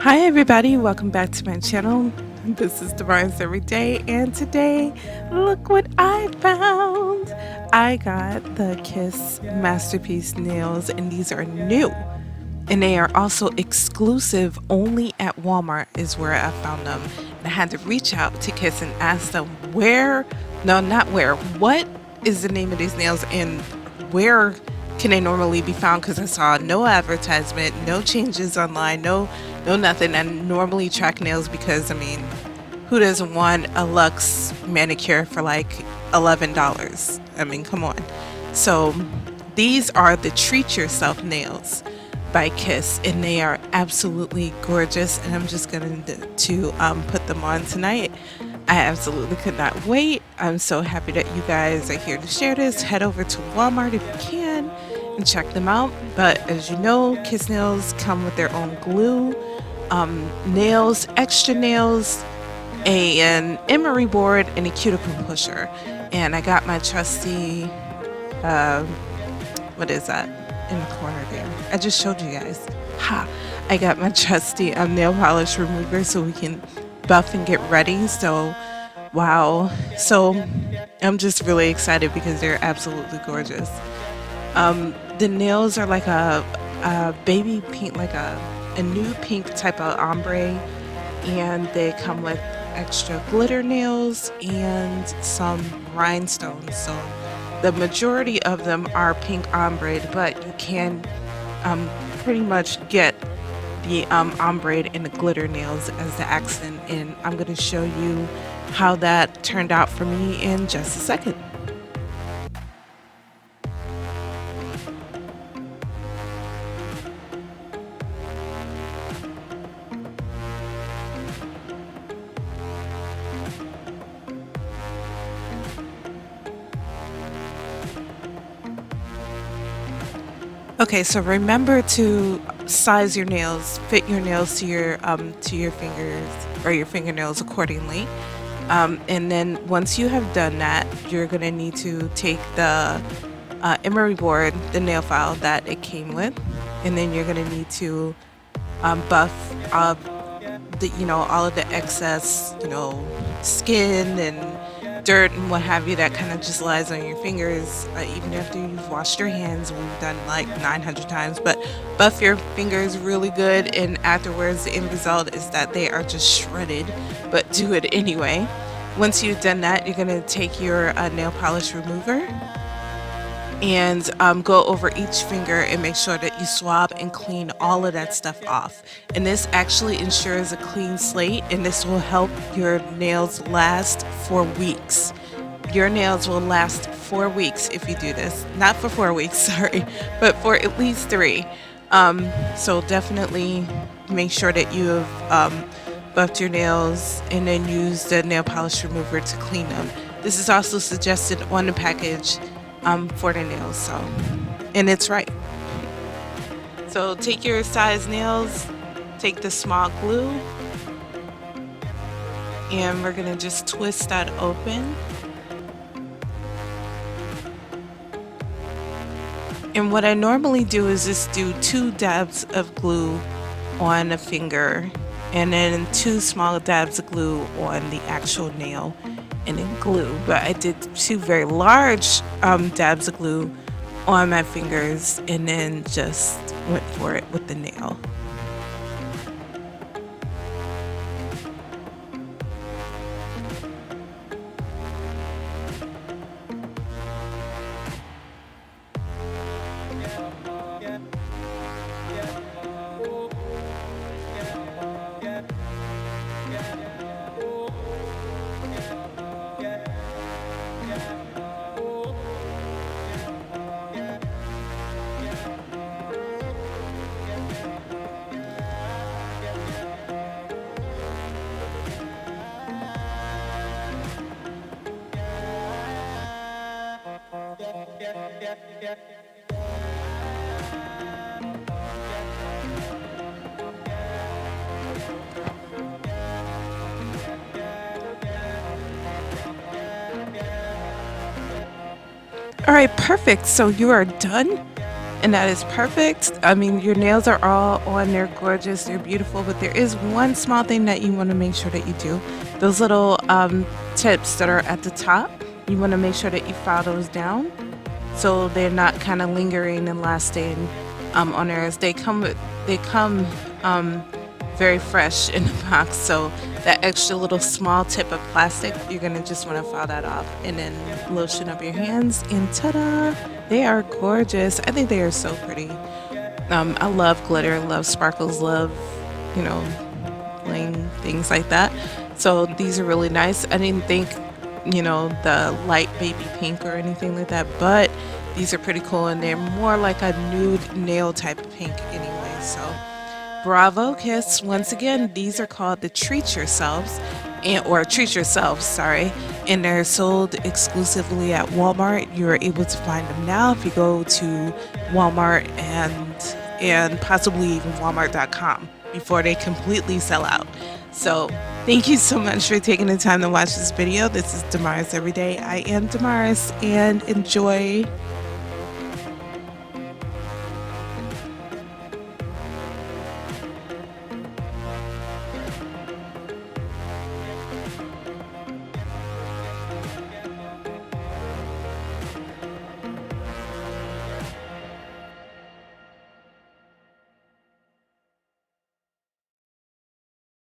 Hi everybody, welcome back to my channel. This is Divines Everyday, and today, look what I found. I got the Kiss Masterpiece nails, and these are new. And they are also exclusive only at Walmart is where I found them. And I had to reach out to Kiss and ask them what is the name of these nails and where can they normally be found, because I saw no advertisement, no changes online, no nothing. I normally track nails because who doesn't want a luxe manicure for like $11? Come on. So these are the Treat Yourself nails by Kiss, and they are absolutely gorgeous, and I'm just going to put them on tonight. I absolutely could not wait. I'm so happy that you guys are here to share this. Head over to Walmart if you can and check them out. But as you know, Kiss nails come with their own glue, nails, extra nails, an emery board, and a cuticle pusher. And I got my trusty, what is that in the corner there? I just showed you guys. I got my trusty nail polish remover so we can buff and get ready. So wow, so I'm just really excited because they're absolutely gorgeous. The nails are like a baby pink, like a new pink type of ombre, and they come with extra glitter nails and some rhinestones. So the majority of them are pink ombre, but you can pretty much get the ombre and the glitter nails as the accent, and I'm going to show you how that turned out for me in just a second. Okay, so remember to size your nails, fit your nails to your fingers or your fingernails accordingly. And then once you have done that, you're gonna need to take the emery board, the nail file that it came with, and then you're gonna need to buff up all of the excess, skin and dirt and what have you that kind of just lies on your fingers, even after you've washed your hands. We've done like 900 times, but buff your fingers really good, and afterwards the end result is that they are just shredded, but do it anyway. Once you've done that, you're going to take your nail polish remover and go over each finger and make sure that you swab and clean all of that stuff off. And this actually ensures a clean slate, and this will help your nails last for weeks. Your nails will last 4 weeks if you do this. Not for 4 weeks, sorry, but for at least 3. So definitely make sure that you have buffed your nails and then use the nail polish remover to clean them. This is also suggested on the package for the nails, so, and it's right. So take your size nails, take the small glue, and we're gonna just twist that open. And what I normally do is just do 2 dabs of glue on a finger and then 2 small dabs of glue on the actual nail and then glue. But I did 2 very large dabs of glue on my fingers and then just went for it with the nail. All right, perfect. So you are done. And that is perfect. I mean, your nails are all on, they're gorgeous, they're beautiful, but there is one small thing that you want to make sure that you do. Those little tips that are at the top, you want to make sure that you file those down so they're not kind of lingering and lasting on there. As they come very fresh in the box. So that extra little small tip of plastic, you're gonna just want to file that off and then lotion up your hands, and ta-da! They are gorgeous. I think they are so pretty. I love glitter, love sparkles, love, you know, bling, things like that. So these are really nice. I didn't think, the light baby pink or anything like that, but these are pretty cool, and they're more like a nude nail type of pink anyway. So bravo, Kiss. Once again, these are called the Treat Yourselves, sorry. And they're sold exclusively at Walmart. You're able to find them now if you go to Walmart and possibly even Walmart.com before they completely sell out. So thank you so much for taking the time to watch this video. This is Damaris Everyday. I am Damaris, and enjoy